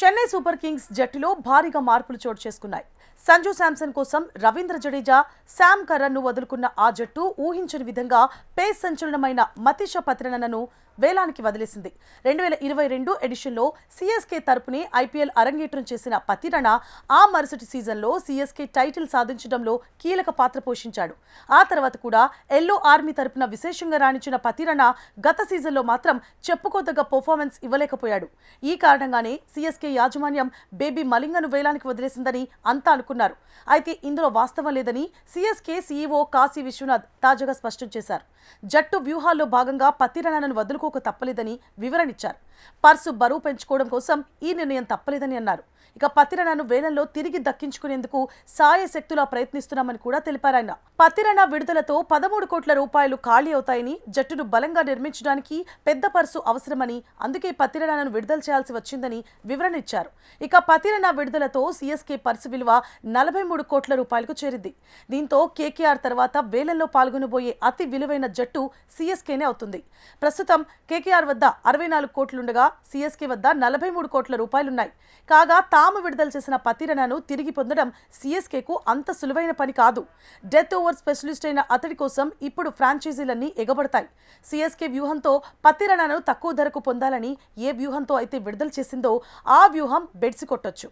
Chennai super Kings జట్టులో భారీగా మార్పులు చోటు చేసుకున్నాయి. సంజు శాంసన్ కోసం రవీంద్ర జడేజా, శామ్ కరన్ను వదులుకున్న ఆ జట్టు ఊహించని విధంగా పేస్ సంచలనమైన మతీష పత్రనను వేలానికి వదిలేసింది. 2022 ఎడిషన్లో సిఎస్కే తరపునే ఐపీఎల్ అరంగేట్రం చేసిన పతిరణ ఆ మరుసటి సీజన్లో సిఎస్కే టైటిల్ సాధించడంలో కీలక పాత్ర పోషించాడు. ఆ తర్వాత కూడా ఎల్లో ఆర్మీ తరపున విశేషంగా రాణించిన పతిరణ గత సీజన్లో మాత్రం చెప్పుకోదగ్గ పర్ఫార్మెన్స్ ఇవ్వలేకపోయాడు. ఈ కారణంగానే సిఎస్కే యాజమాన్యం బేబీ మలింగను వేలానికి వదిలేసిందని అంతా అనుకున్నారు. అయితే ఇందులో వాస్తవం లేదని సిఎస్కే సీఈఓ కాశీ విశ్వనాథ్ తాజాగా స్పష్టం చేశారు. జట్టు వ్యూహాల్లో భాగంగా పతిరణను వదులుకోక తప్పలేదని వివరణిచ్చారు. పర్సు బరువు పెంచుకోవడం కోసం ఈ నిర్ణయం తప్పలేదని అన్నారు. ఇక పతిరణను వేలంలో తిరిగి దక్కించుకునేందుకు సాయశక్తులా ప్రయత్నిస్తున్నామని కూడా తెలిపారాయన. పతిరణ విడుదలతో 13 కోట్ల రూపాయలు ఖాళీ అవుతాయని, జట్టును బలంగా నిర్మించడానికి పెద్ద పర్సు అవసరమని, అందుకే పతిరణను విడుదల చేయాల్సి వచ్చిందని వివరణ ఇచ్చారు. ఇక పతిరణ విడుదలతో సిఎస్కే పర్సు విలువ 43 కోట్ల రూపాయలకు చేరింది. దీంతో కేకేఆర్ తర్వాత వేలంలో పాల్గొనబోయే అతి విలువైన జట్టు సిఎస్కేనే అవుతుంది. ప్రస్తుతం కేకేఆర్ వద్ద 64 కోట్లుండగా సిఎస్కే వద్ద 43 కోట్ల రూపాయలున్నాయి. కాగా తాము విడుదల చేసిన పతిరణను తిరిగి పొందడం సిఎస్కేకు అంత సులువైన పని కాదు. డెత్ ఓవర్ స్పెషలిస్ట్ అయిన అతడి కోసం ఇప్పుడు ఫ్రాంచైజీలన్నీ ఎగబడతాయి. సిఎస్కే వ్యూహంతో పతిరణను తక్కువ ధరకు పొందాలని ఏ వ్యూహంతో అయితే విడుదల చేసిందో ఆ వ్యూహం బెడిసి కొట్టొచ్చు.